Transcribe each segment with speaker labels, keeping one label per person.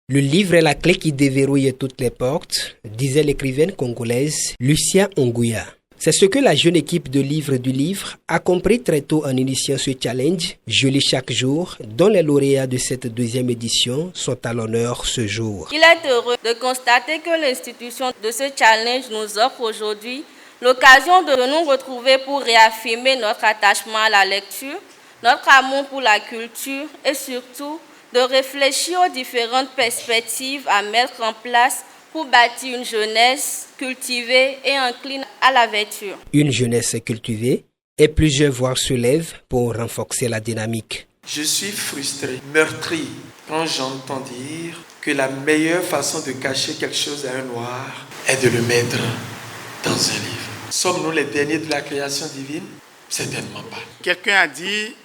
Speaker 1: Le livre est la clé qui déverrouille toutes les portes, disait l'écrivaine congolaise Lucia Ongouya. C'est ce que la jeune équipe de Livre du Livre a compris très tôt en initiant ce challenge, Je lis chaque jour, dont les lauréats de cette deuxième édition sont à l'honneur ce jour.
Speaker 2: Il est heureux de constater que l'institution de ce challenge nous offre aujourd'hui l'occasion de nous retrouver pour réaffirmer notre attachement à la lecture, notre amour pour la culture et surtout de réfléchir aux différentes perspectives à mettre en place pour bâtir une jeunesse cultivée et incline à la vertu.
Speaker 1: Une jeunesse cultivée et plusieurs voix se lèvent pour renforcer la dynamique.
Speaker 3: Je suis frustré, meurtri, quand j'entends dire que la meilleure façon de cacher quelque chose à un noir est de le mettre dans un livre. Sommes-nous les derniers de la création divine? Certainement pas.
Speaker 4: Quelqu'un a dit,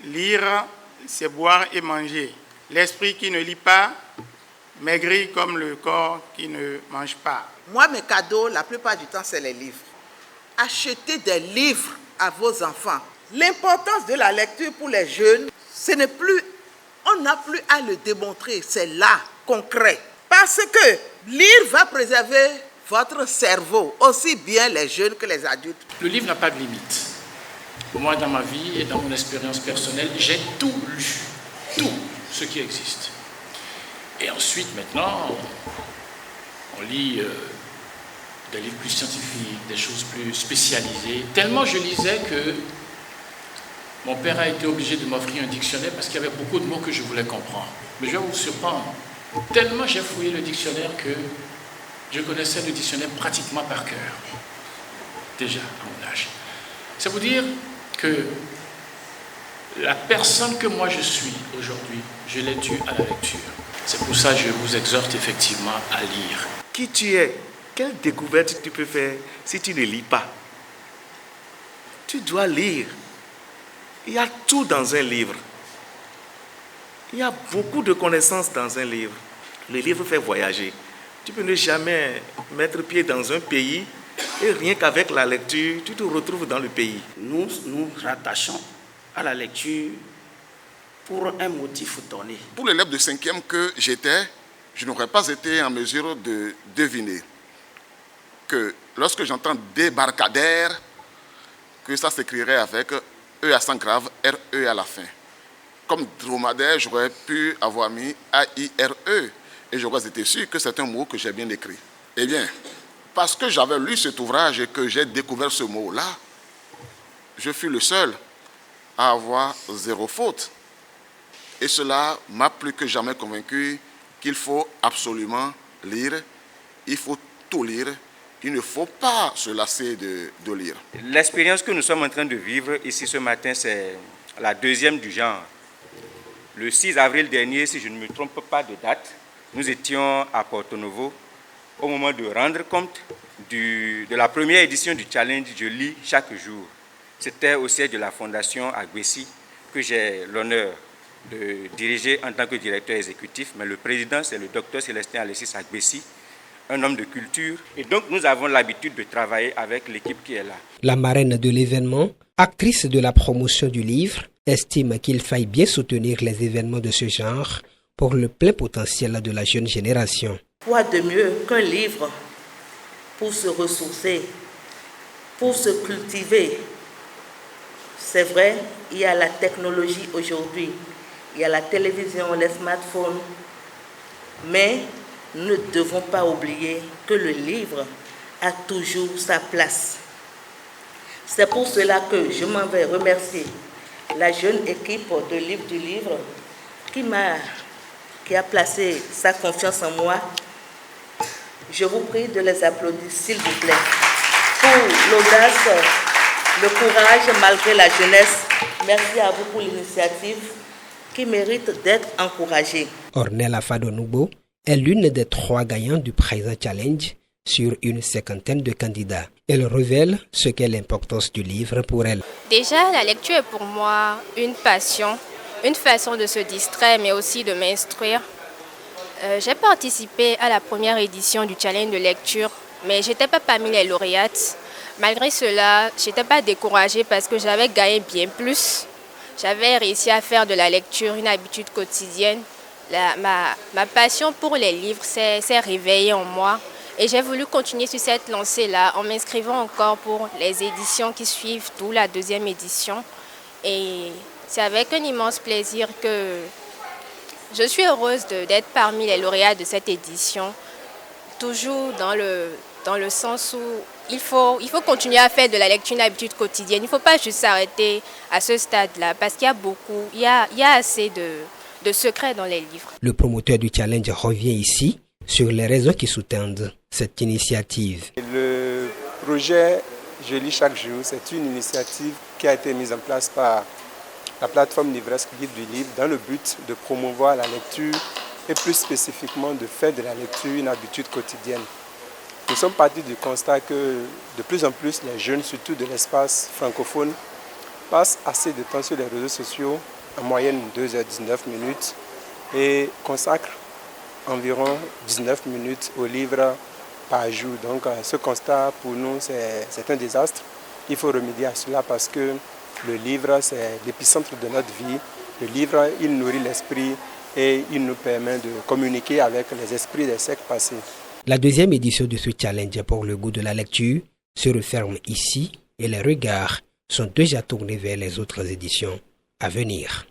Speaker 4: lire, c'est boire et manger. L'esprit qui ne lit pas maigrit comme le corps qui ne mange pas.
Speaker 5: Moi, mes cadeaux, la plupart du temps, c'est les livres. Achetez des livres à vos enfants. L'importance de la lecture pour les jeunes, on n'a plus à le démontrer, c'est là, concret. Parce que lire va préserver votre cerveau, aussi bien les jeunes que les adultes.
Speaker 6: Le livre n'a pas de limite. Moi, dans ma vie et dans mon expérience personnelle, j'ai tout lu, tout ce qui existe. Et ensuite, maintenant, on lit des livres plus scientifiques, des choses plus spécialisées. Tellement je lisais que mon père a été obligé de m'offrir un dictionnaire parce qu'il y avait beaucoup de mots que je voulais comprendre. Mais je vais vous surprendre. Tellement j'ai fouillé le dictionnaire que je connaissais le dictionnaire pratiquement par cœur. Déjà, à mon âge. C'est vous dire que la personne que moi je suis aujourd'hui, je l'ai due à la lecture. C'est pour ça que je vous exhorte effectivement à lire.
Speaker 7: Qui tu es? Quelle découverte tu peux faire si tu ne lis pas? Tu dois lire. Il y a tout dans un livre. Il y a beaucoup de connaissances dans un livre. Le livre fait voyager. Tu peux ne jamais mettre pied dans un pays et rien qu'avec la lecture, tu te retrouves dans le pays.
Speaker 8: Nous nous rattachons à la lecture pour un motif donné.
Speaker 9: Pour l'élève de 5e que j'étais, je n'aurais pas été en mesure de deviner que lorsque j'entends débarcadère, que ça s'écrirait avec E accent grave, R-E à la fin. Comme dromadaire, j'aurais pu avoir mis A-I-R-E et j'aurais été sûr que c'est un mot que j'ai bien écrit. Eh bien, parce que j'avais lu cet ouvrage et que j'ai découvert ce mot-là, je fus le seul à avoir 0 faute. Et cela m'a plus que jamais convaincu qu'il faut absolument lire, il faut tout lire, il ne faut pas se lasser de lire.
Speaker 10: L'expérience que nous sommes en train de vivre ici ce matin, c'est la deuxième du genre. Le 6 avril dernier, si je ne me trompe pas de date, nous étions à Porto Novo au moment de rendre compte de la première édition du challenge Je lis chaque jour. C'était au siège de la Fondation Agbessi que j'ai l'honneur de diriger en tant que directeur exécutif, mais le président, c'est le docteur Célestin Alexis Agbessi, un homme de culture. Et donc, nous avons l'habitude de travailler avec l'équipe qui est là.
Speaker 1: La marraine de l'événement, actrice de la promotion du livre, estime qu'il faille bien soutenir les événements de ce genre pour le plein potentiel de la jeune génération.
Speaker 5: Quoi de mieux qu'un livre pour se ressourcer, pour se cultiver? C'est vrai, il y a la technologie aujourd'hui, il y a la télévision, les smartphones, mais nous ne devons pas oublier que le livre a toujours sa place. C'est pour cela que je m'en vais remercier la jeune équipe de Livre du Livre qui a placé sa confiance en moi. Je vous prie de les applaudir, s'il vous plaît, pour l'audace, le courage malgré la jeunesse. Merci à vous pour l'initiative qui mérite d'être encouragée.
Speaker 1: Ornella Fadonoubo est l'une des 3 gagnants du présent challenge sur une 50aine de candidats. Elle révèle ce qu'est l'importance du livre pour elle.
Speaker 11: Déjà, la lecture est pour moi une passion, une façon de se distraire, mais aussi de m'instruire. J'ai participé à la première édition du challenge de lecture, mais je n'étais pas parmi les lauréates. Malgré cela, je n'étais pas découragée parce que j'avais gagné bien plus. J'avais réussi à faire de la lecture une habitude quotidienne ma passion pour les livres s'est réveillée en moi et j'ai voulu continuer sur cette lancée-là en m'inscrivant encore pour les éditions qui suivent, d'où la 2e édition. Et c'est avec un immense plaisir que je suis heureuse d'être parmi les lauréats de cette édition, toujours dans le sens où il faut continuer à faire de la lecture une habitude quotidienne. Il ne faut pas juste s'arrêter à ce stade-là parce qu'il y a il y a assez de secrets dans les livres.
Speaker 1: Le promoteur du challenge revient ici sur les raisons qui sous-tendent cette initiative.
Speaker 12: Le projet Je lis chaque jour, c'est une initiative qui a été mise en place par la plateforme Livresque Guide du Livre dans le but de promouvoir la lecture et plus spécifiquement de faire de la lecture une habitude quotidienne. Nous sommes partis du constat que de plus en plus les jeunes, surtout de l'espace francophone, passent assez de temps sur les réseaux sociaux, en moyenne 2h19 et consacrent environ 19 minutes au livre par jour. Donc ce constat pour nous c'est un désastre. Il faut remédier à cela parce que le livre c'est l'épicentre de notre vie. Le livre il nourrit l'esprit et il nous permet de communiquer avec les esprits des siècles passés.
Speaker 1: La 2e édition de ce challenge pour le goût de la lecture se referme ici et les regards sont déjà tournés vers les autres éditions à venir.